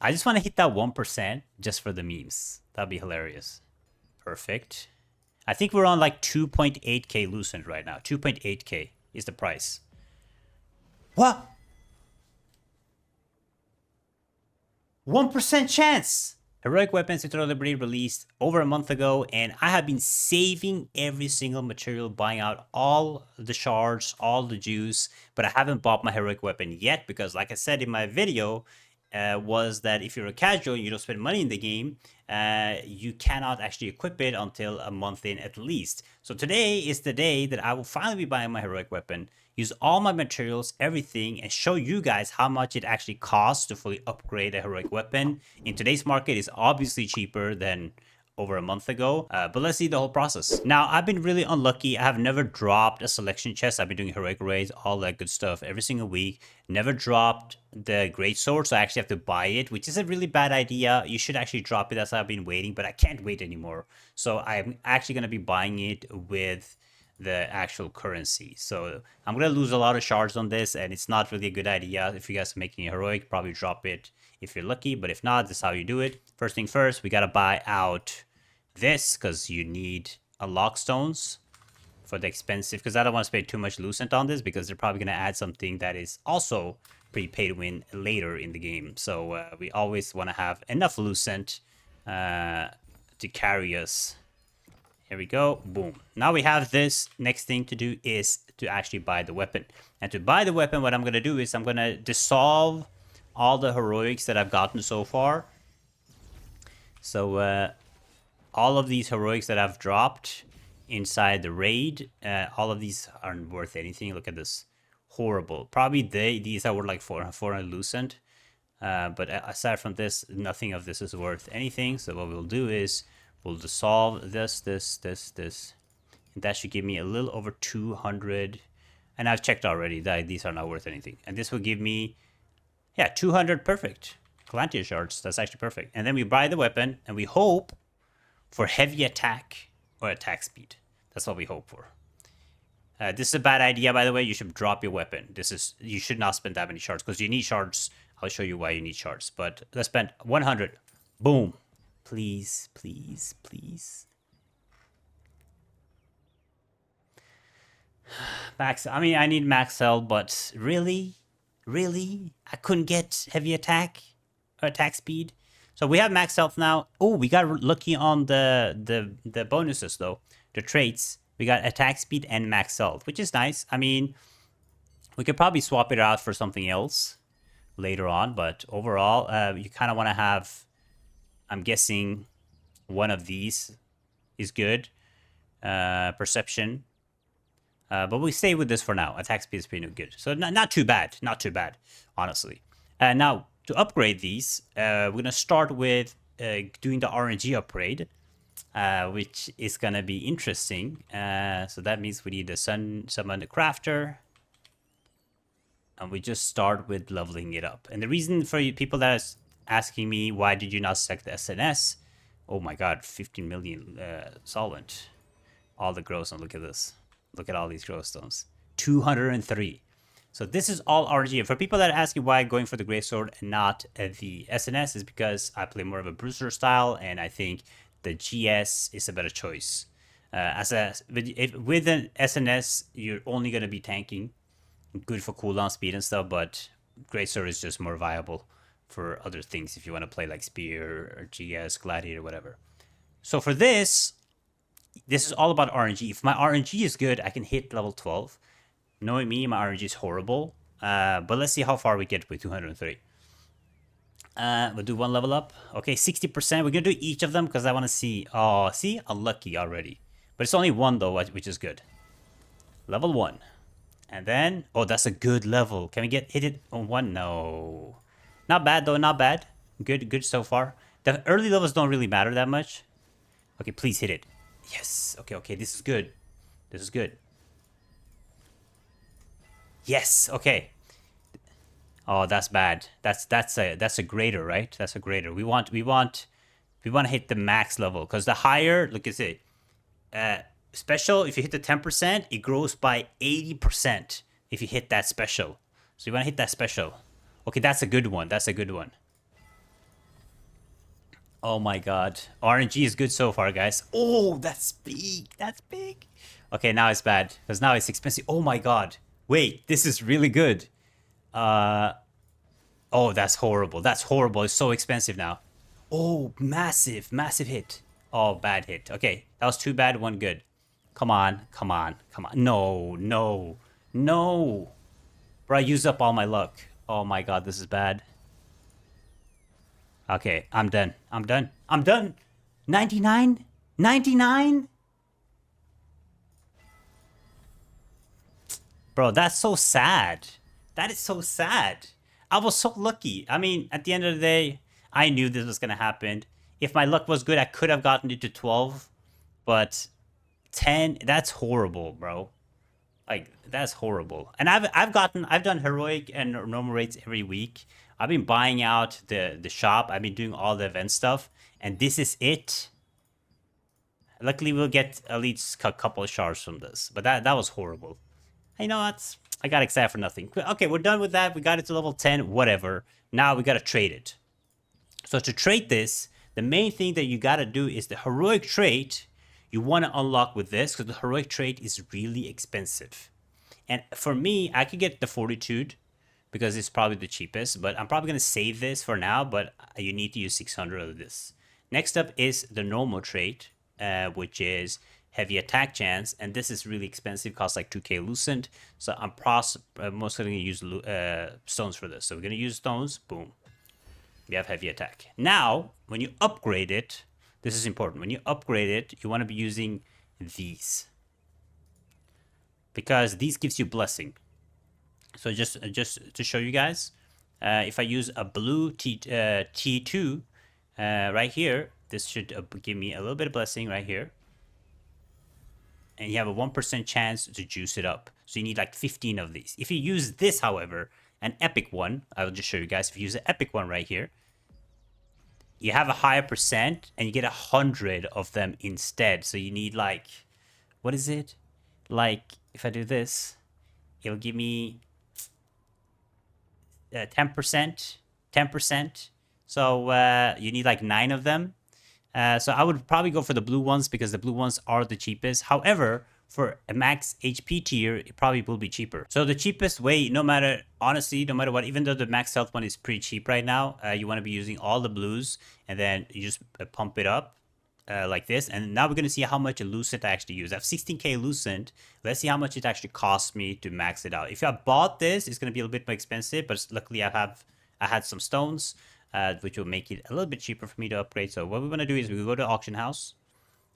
I just want to hit that 1% just for the memes. That'd be hilarious. Perfect. I think we're on like 2.8k Lucent right now. 2.8k is the price. What? 1% chance! Heroic Weapons Eternal Liberty released over a month ago, and I have been saving every single material, buying out all the shards, all the juice, but I haven't bought my Heroic Weapon yet because, like I said in my video, was that if you're a casual and you don't spend money in the game, you cannot actually equip it until a month in at least. So today is the day that I will finally be buying my Heroic Weapon, use all my materials, everything, and show you guys how much it actually costs to fully upgrade a Heroic Weapon. In today's market, it's obviously cheaper than over a month ago, but let's see the whole process. Now, I've been really unlucky. I have never dropped a selection chest. I've been doing heroic raids, all that good stuff every single week. Never dropped the great sword, so I actually have to buy it, which is a really bad idea. You should actually drop it. That's why I've been waiting, but I can't wait anymore. So I'm actually going to be buying it with the actual currency. So I'm going to lose a lot of shards on this, and it's not really a good idea. If you guys are making a heroic, probably drop it if you're lucky, but if not, this is how you do it. First thing first, we got to buy out this because you need unlock stones for the expensive, because I don't want to spend too much Lucent on this because they're probably going to add something that is also pretty pay to win later in the game. So we always want to have enough Lucent to carry us. Here we go. Boom. Now we have this. Next thing to do is to actually buy the weapon. And to buy the weapon, what I'm going to do is I'm going to dissolve all the heroics that I've gotten so far. So all of these heroics that I've dropped inside the raid, all of these aren't worth anything. Look at this. Horrible. Probably these are worth like 400 Lucent. But aside from this, nothing of this is worth anything. So what we'll do is we'll dissolve this. And that should give me a little over 200. And I've checked already that these are not worth anything. And this will give me, yeah, 200. Perfect. Galantia shards. That's actually perfect. And then we buy the weapon and we hope for heavy attack or attack speed. That's what we hope for. This is a bad idea, by the way. You should drop your weapon. You should not spend that many shards because you need shards. I'll show you why you need shards. But let's spend 100. Boom. Please, please, please. Max. I mean, I need max health, but really, I couldn't get heavy attack or attack speed. So we have max health now. Oh, we got lucky on the bonuses though. The traits. We got attack speed and max health, which is nice. I mean, we could probably swap it out for something else later on, but overall, you kind of want to have, I'm guessing, one of these is good. Perception. But we stay with this for now. Attack speed is pretty good. So not too bad. Not too bad, honestly. Now, to upgrade these, we're going to start with doing the RNG upgrade, which is going to be interesting. So that means we need to summon the crafter. And we just start with leveling it up. And the reason for you people that are asking me, why did you not select the SNS? Oh my god, 15 million solvent. All the glowstones, look at this. Look at all these glowstones. 203. So this is all RNG. For people that are asking why I'm going for the Greatsword and not the SNS is because I play more of a Bruiser style, and I think the GS is a better choice. With an SNS, you're only going to be tanking. Good for cooldown speed and stuff, but Greatsword is just more viable for other things if you want to play like Spear or GS, Gladiator, whatever. So for this is all about RNG. If my RNG is good, I can hit level 12. Knowing me, my RNG is horrible. But let's see how far we get with 203. We'll do one level up. Okay, 60%. We're going to do each of them because I want to see. Oh, see? Unlucky already. But it's only one, though, which is good. Level 1. And then... Oh, that's a good level. Can we hit it on 1? No. Not bad, though. Not bad. Good so far. The early levels don't really matter that much. Okay, please hit it. Yes. Okay. This is good. This is good. Yes. Okay. Oh, that's bad. That's a greater, right? That's a greater. We want to hit the max level because the higher, look at it. Special, if you hit the 10%, it grows by 80% if you hit that special. So you want to hit that special. Okay, that's a good one. That's a good one. Oh my god. RNG is good so far, guys. Oh, that's big. That's big. Okay, now it's bad. Because now it's expensive. Oh my god. Wait, this is really good. Uh oh, that's horrible. That's horrible. It's so expensive now. Oh, massive, massive hit. Oh, bad hit. Okay, that was too bad, one good. Come on, come on, come on. No, no, no. Bro, I used up all my luck. Oh my god, this is bad. Okay, I'm done. I'm done. I'm done. 99? 99? Bro, that's so sad. That is so sad. I was so lucky. I mean, at the end of the day, I knew this was going to happen. If my luck was good, I could have gotten it to 12. But 10, that's horrible, bro. Like, that's horrible. And I've done heroic and normal rates every week. I've been buying out the shop. I've been doing all the event stuff. And this is it. Luckily, we'll get at least a couple of shards from this. But that was horrible. You know what? I got excited for nothing. Okay, we're done with that. We got it to level 10, whatever. Now we got to trade it. So to trade this, the main thing that you got to do is the heroic trait you want to unlock with this, because the heroic trait is really expensive. And for me, I could get the fortitude because it's probably the cheapest, but I'm probably going to save this for now, but you need to use 600 of this. Next up is the normal trait, which is heavy attack chance, and this is really expensive, costs like 2k lucent, so I'm mostly going to use stones for this. So we're going to use stones, boom. We have heavy attack. Now, when you upgrade it, this is important. When you upgrade it, you want to be using these, because these gives you blessing. So just to show you guys, if I use a blue T2 right here, this should give me a little bit of blessing right here. And you have a 1% chance to juice it up. So you need like 15 of these. If you use this, however, an epic one, I will just show you guys. If you use an epic one right here, you have a higher percent and you get 100 of them instead. So you need like, what is it? Like, if I do this, it'll give me 10%. 10%. So you need like 9 of them. So I would probably go for the blue ones because the blue ones are the cheapest. However, for a max HP tier, it probably will be cheaper. So the cheapest way, honestly, no matter what, even though the max health one is pretty cheap right now, you want to be using all the blues, and then you just pump it up like this. And now we're going to see how much lucent I actually use. I have 16k lucent. Let's see how much it actually costs me to max it out. If I bought this, it's going to be a little bit more expensive, but luckily I had some stones. Which will make it a little bit cheaper for me to upgrade. So what we're going to do is we go to auction house,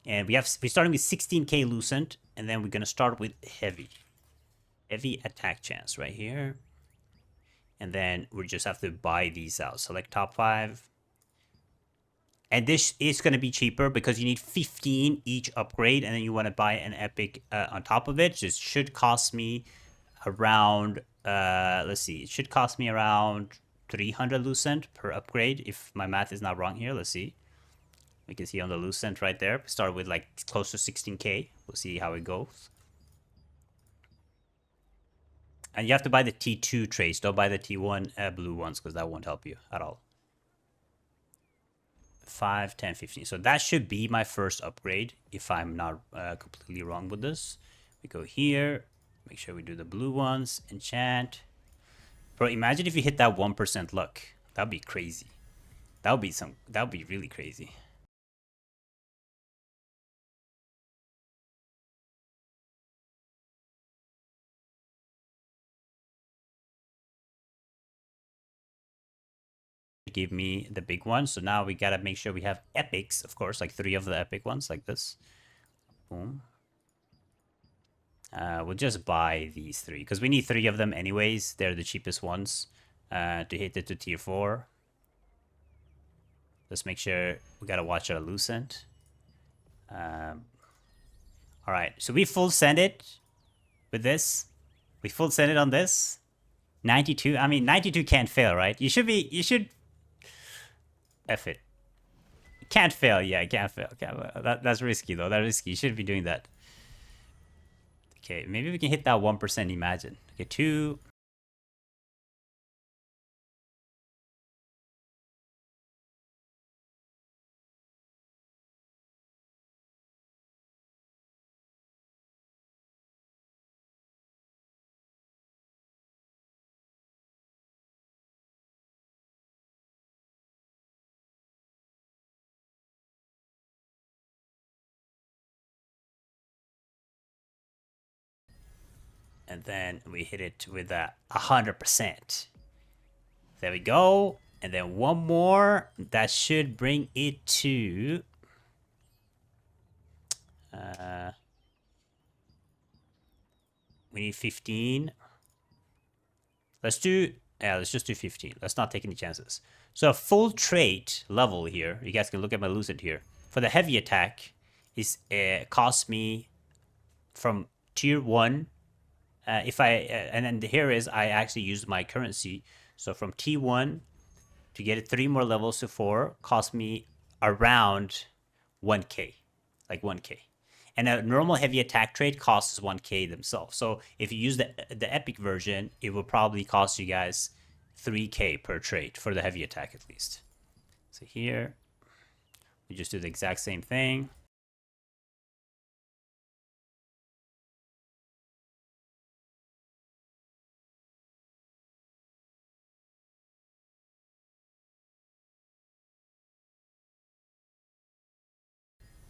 and we're starting with 16k lucent, and then we're going to start with heavy attack chance right here, and then we just have to buy these out. Select top 5, and this is going to be cheaper because you need 15 each upgrade, and then you want to buy an epic on top of it. Just should cost me around let's see, it should cost me around 300 lucent per upgrade, if my math is not wrong here. Let's see. We can see on the lucent right there. Start with like close to 16k. We'll see how it goes. And you have to buy the T2 traits. Don't buy the T1 blue ones, because that won't help you at all. 5, 10, 15. So that should be my first upgrade, if I'm not completely wrong with this. We go here. Make sure we do the blue ones. Enchant. Bro, imagine if you hit that 1% luck. That'd be crazy. That would be really crazy. Give me the big one. So now we gotta make sure we have epics, of course, like 3 of the epic ones, like this. Boom. We'll just buy these 3 because we need 3 of them anyways. They're the cheapest ones to hit it to tier 4. Let's make sure we gotta watch our lucent. All right, so we full send it with this. We full send it on this. 92. I mean, 92 can't fail, right? You should. F it. Can't fail. Yeah, it can't fail. That's risky though. That's risky. You shouldn't be doing that. Okay, maybe we can hit that 1%, imagine. Okay, 2. and then we hit it with a 100%. There we go. And then one more. That should bring it to... we need 15. Let's just do 15. Let's not take any chances. So a full trait level here, you guys can look at my lucid here. For the heavy attack, is cost me from tier 1. And then here is, I actually used my currency. So from T1 to get it 3 more levels to 4, cost me around 1k. Like 1k. And a normal heavy attack trait costs 1k themselves. So if you use the epic version, it will probably cost you guys 3k per trait for the heavy attack at least. So here, we just do the exact same thing.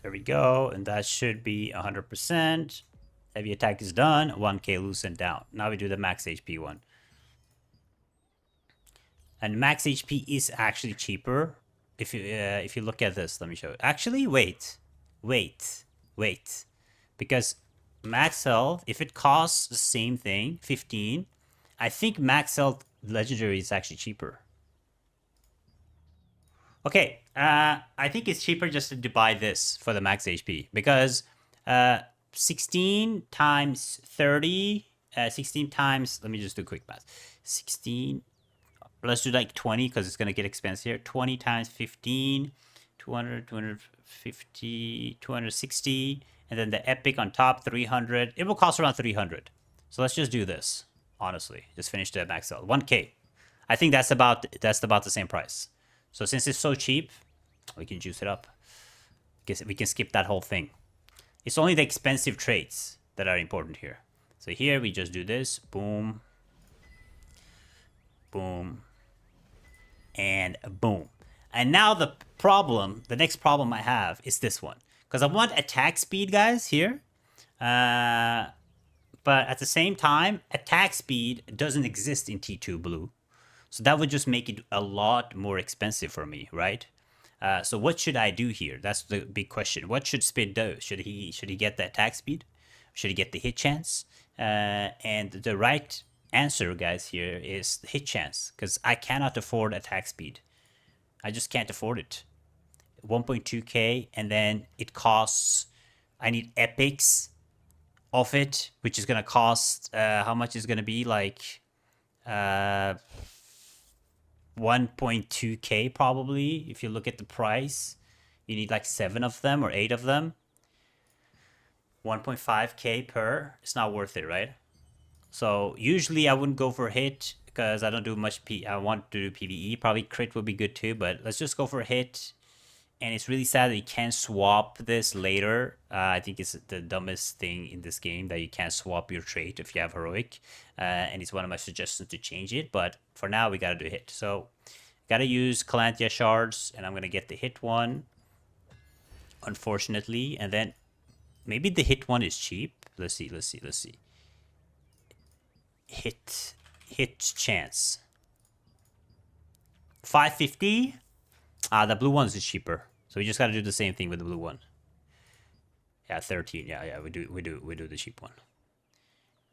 There we go, and that should be 100%. Heavy attack is done, 1k loosened down. Now we do the max HP one. And max HP is actually cheaper. If you look at this, let me show you. Actually, wait. Because max health, if it costs the same thing, 15, I think max health legendary is actually cheaper. Okay, I think it's cheaper just to buy this for the max HP because 16 times 30, 16 times, let me just do quick math. 16, let's do like 20 because it's going to get expensive here. 20 times 15, 200, 250, 260, and then the epic on top, 300. It will cost around 300. So let's just do this, honestly. Just finish the max sell. 1k. I think that's about the same price. So since it's so cheap, we can juice it up. Guess we can skip that whole thing. It's only the expensive traits that are important here. So here we just do this. Boom. Boom. And boom. And now the next problem I have is this one. Because I want attack speed, guys, here. But at the same time, attack speed doesn't exist in T2 Blue. So that would just make it a lot more expensive for me, right? So what should I do here? That's the big question. What should Spid do? Should he get the attack speed? Should he get the hit chance? And the right answer, guys, here is the hit chance. Because I cannot afford attack speed. I just can't afford it. 1.2k, and then it costs... I need epics of it, which is going to cost... how much is going to be? Like... 1.2k probably. If you look at the price, you need like 7 of them or 8 of them. 1.5k per. It's not worth it, right? So usually I wouldn't go for hit because I don't do much I want to do PvE. Probably crit would be good too, but let's just go for hit. And it's really sad that you can't swap this later. I think it's the dumbest thing in this game that you can't swap your trait if you have heroic. And it's one of my suggestions to change it. But for now, we gotta do hit. So, gotta use Calanthea shards, and I'm gonna get the hit one. Unfortunately, and then maybe the hit one is cheap. Let's see. Hit chance. 550. The blue ones is cheaper. So we just got to do the same thing with the blue one. Yeah, 13. Yeah, we do the cheap one.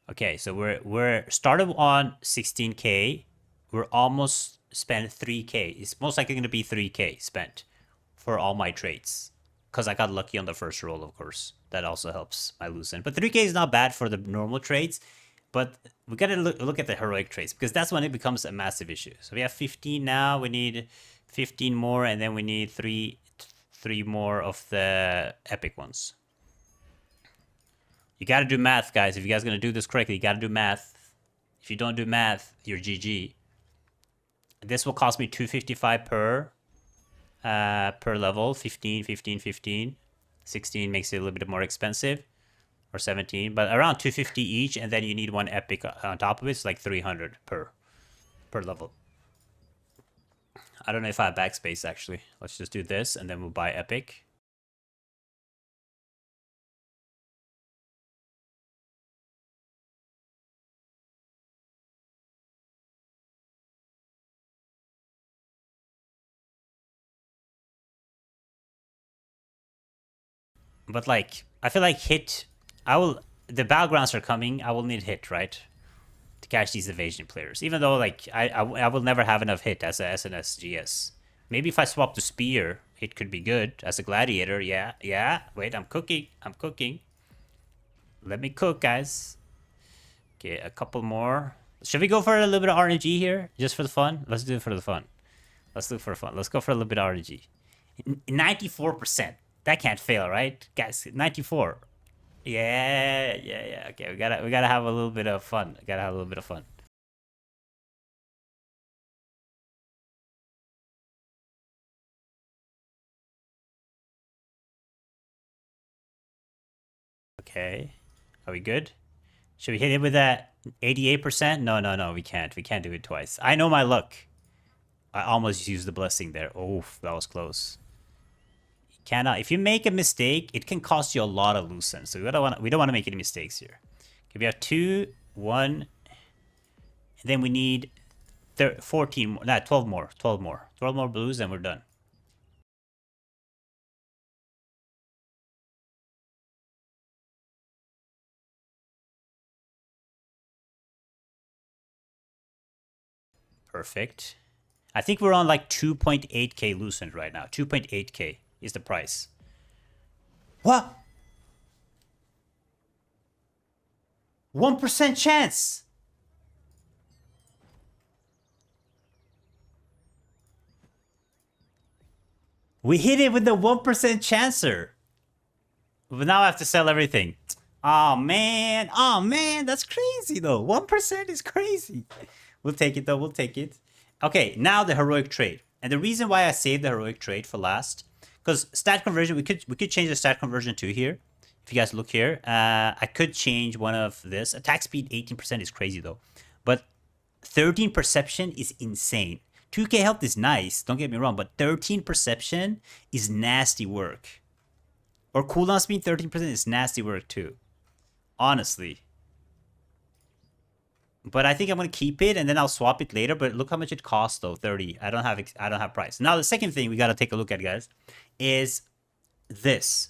Okay, so we're started on 16k. We're almost spent 3k. It's most likely going to be 3k spent for all my traits. Because I got lucky on the first roll, of course. That also helps my loosen. But 3k is not bad for the normal traits. But we got to look at the heroic traits. Because that's when it becomes a massive issue. So we have 15 now. We need 15 more. And then we need three more of the epic ones. You got to do math, guys. If you guys are going to do this correctly, you got to do math. If you don't do math, you're GG. This will cost me 255 per level. 15, 15, 15. 16 makes it a little bit more expensive. Or 17. But around 250 each. And then you need one epic on top of it. It's like 300 per level. I don't know if I have backspace, actually. Let's just do this. And then we'll buy epic. But like, I feel like hit. I will. The battlegrounds are coming. I will need hit, right, to catch these evasion players. Even though like I will never have enough hit as an SGS. Maybe if I swap to spear, it could be good as a gladiator. Yeah, yeah. Wait, I'm cooking. I'm cooking. Let me cook, guys. Okay, a couple more. Should we go for a little bit of RNG here, just for the fun? Let's do it for the fun. Let's do it for fun. Let's go for a little bit of RNG. 94%. That can't fail, right, guys? 94. Yeah, yeah, yeah. Okay, we gotta have a little bit of fun. We gotta have a little bit of fun. Okay, are we good? Should we hit it with that 88%? No, no, no. We can't. We can't do it twice. I know my luck. I almost used the blessing there. Oh, that was close. Cannot. If you make a mistake, it can cost you a lot of loose ends. So we don't want to make any mistakes here. Okay, we have 2, 1, and then we need 14 more. Nah, 12 more. 12 more. 12 more blues, and we're done. Perfect. I think we're on like 2.8k loosened right now. 2.8k is the price. What? 1% chance. We hit it with the 1% chancer. But now I have to sell everything. Oh man. Oh man, that's crazy though. 1% is crazy. We'll take it though. We'll take it. Okay, now the heroic trait. And the reason why I saved the heroic trait for last, because stat conversion, we could change the stat conversion to here. If you guys look here, I could change one of this. Attack speed 18% is crazy though, but 13 perception is insane. 2k health is nice, don't get me wrong, but 13 perception is nasty work. Or cooldown speed 13% is nasty work too. Honestly. But I think I'm gonna keep it and then I'll swap it later. But look how much it costs though, 30. I don't have price. Now the second thing we gotta take a look at, guys, is this.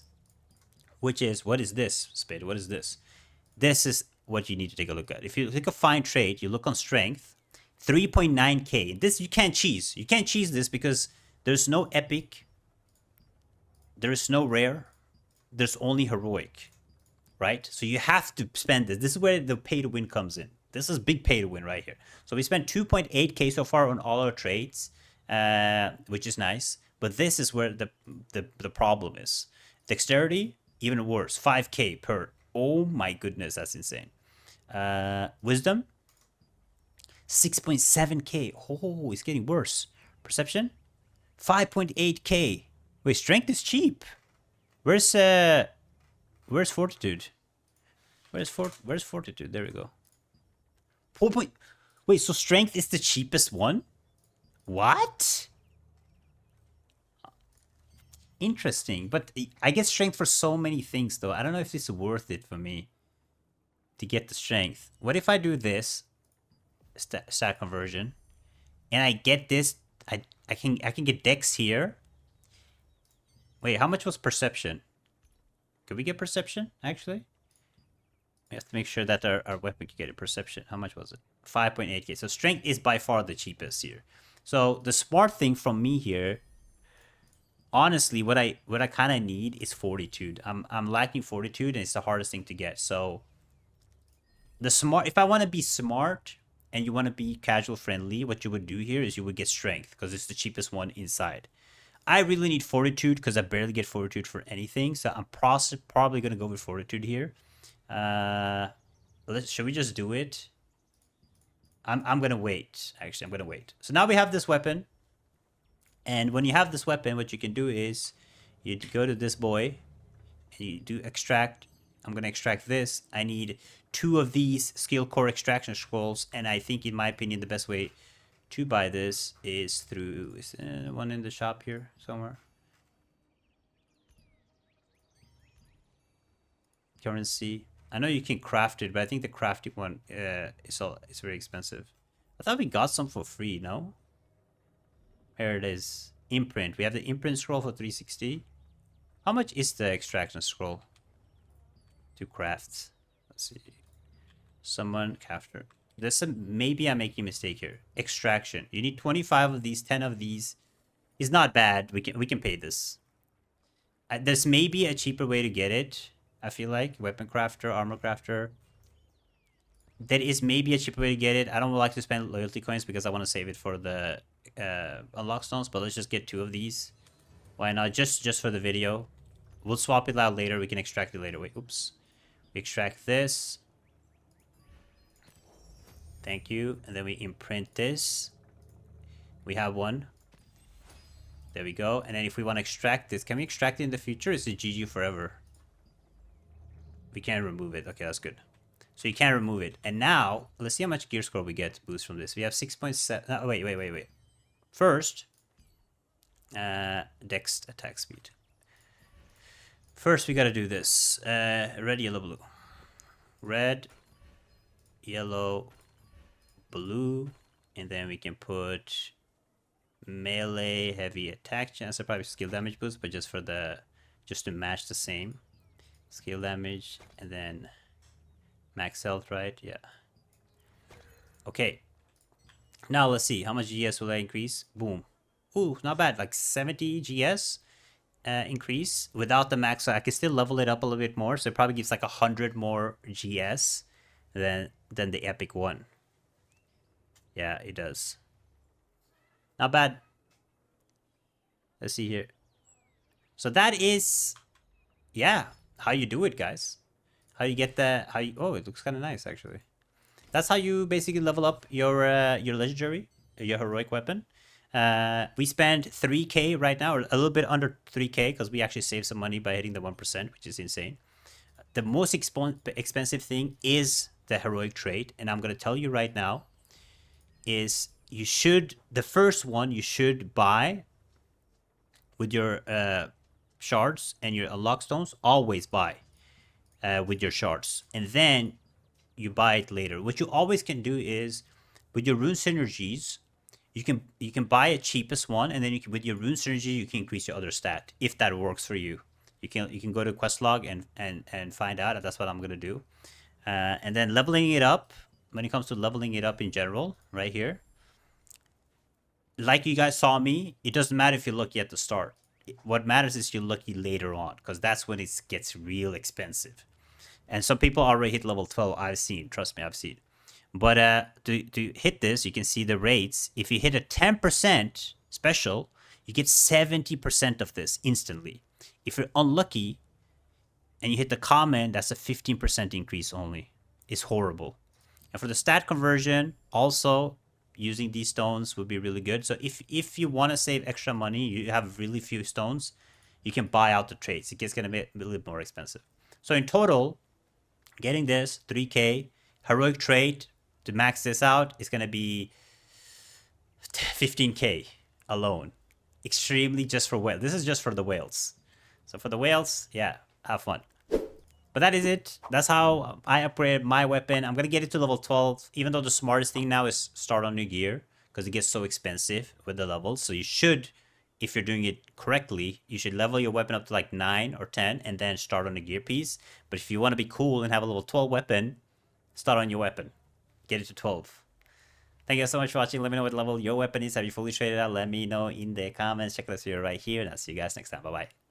Which is, what is this, Spade? What is this? This is what you need to take a look at. If you click a find trait, you look on strength, 3.9k. This you can't cheese. You can't cheese this because there's no epic, there is no rare, there's only heroic, right? So you have to spend this. This is where the pay to win comes in. This is big pay to win right here. So we spent 2.8k so far on all our trades, which is nice. But this is where the problem is. Dexterity, even worse, 5k per. Oh my goodness, that's insane. Wisdom, 6.7k. Oh, it's getting worse. Perception, 5.8k. Wait, strength is cheap. Where's fortitude? Where's fortitude? There we go. 4 point. Wait, so strength is the cheapest one? What? Interesting, but I get strength for so many things though. I don't know if it's worth it for me to get the strength. What if I do this stat conversion and I get this? I can get dex here. Wait, how much was perception? Could we get perception actually? We have to make sure that our weapon can get a perception. How much was it? 5.8k. So strength is by far the cheapest here. So the smart thing from me here, honestly, what I kind of need is fortitude. I'm lacking fortitude, and it's the hardest thing to get. So if I want to be smart and you want to be casual friendly, what you would do here is you would get strength because it's the cheapest one inside. I really need fortitude because I barely get fortitude for anything. So I'm probably gonna go with fortitude here. Should we just do it? I'm gonna wait. Actually, I'm gonna wait. So now we have this weapon, and when you have this weapon, what you can do is you go to this boy and you do extract. I'm gonna extract this. I need 2 of these skill core extraction scrolls, and I think, in my opinion, the best way to buy this is through one in the shop here somewhere. Currency. I know you can craft it, but I think the crafting one is very expensive. I thought we got some for free, no? Here it is. Imprint. We have the imprint scroll for 360. How much is the extraction scroll to craft? Let's see. Summon capture. This maybe I'm making a mistake here. Extraction. You need 25 of these, 10 of these. Is not bad. We can pay this. There's maybe a cheaper way to get it. I feel like weapon crafter, armor crafter. There is maybe a cheaper way to get it. I don't like to spend loyalty coins because I want to save it for the unlock stones. But let's just get 2 of these. Why not? Just for the video. We'll swap it out later. We can extract it later. Wait, oops. We extract this. Thank you. And then we imprint this. We have one. There we go. And then if we want to extract this, can we extract it in the future? Is it GG forever? We can't remove it. Okay, that's good. So you can't remove it. And now, let's see how much gear score we get boost from this. We have 6.7. Oh, wait. First, dex attack speed. First, we got to do this. Red, yellow, blue. Red, yellow, blue. And then we can put melee, heavy attack chance. So probably skill damage boost, but just to match the same. Skill damage, and then max health, right? Yeah. Okay. Now let's see. How much GS will I increase? Boom. Ooh, not bad. Like 70 GS increase without the max. So I can still level it up a little bit more. So it probably gives like 100 more GS than the epic one. Yeah, it does. Not bad. Let's see here. So that is, yeah, how you do it, guys. How you get the, oh, it looks kind of nice, actually. That's how you basically level up your legendary, your heroic weapon. We spend 3k right now, or a little bit under 3k, because we actually saved some money by hitting the 1%, which is insane. The most expensive thing is the heroic trait, and I'm going to tell you right now, is the first one you should buy with your shards and your unlock stones. Always buy with your shards, and then you buy it later. What you always can do is with your rune synergies, you can buy a cheapest one, and then with your rune synergy you can increase your other stat if that works for you. You can go to quest log and find out. That's what I'm gonna do. And then leveling it up. When it comes to leveling it up in general, right here, like you guys saw me, it doesn't matter if you're lucky at the start. What matters is you're lucky later on, because that's when it gets real expensive. And some people already hit level 12. I've seen. Trust me, I've seen. But to hit this, you can see the rates. If you hit a 10% special, you get 70% of this instantly. If you're unlucky and you hit the common, that's a 15% increase only. It's horrible. And for the stat conversion, also using these stones would be really good. So if you want to save extra money, you have really few stones, you can buy out the traits. It gets going to be a little bit more expensive. So in total, getting this 3k heroic trait to max this out is going to be 15k alone. Extremely just for whales. This is just for the whales. So for the whales, yeah, have fun. But that is it. That's how I upgraded my weapon. I'm going to get it to level 12, even though the smartest thing now is start on new gear, because it gets so expensive with the levels. So you should, if you're doing it correctly, you should level your weapon up to like 9 or 10 and then start on the gear piece. But if you want to be cool and have a level 12 weapon, start on your weapon. Get it to 12. Thank you so much for watching. Let me know what level your weapon is. Have you fully traded out? Let me know in the comments. Check this video right here, and I'll see you guys next time. Bye-bye.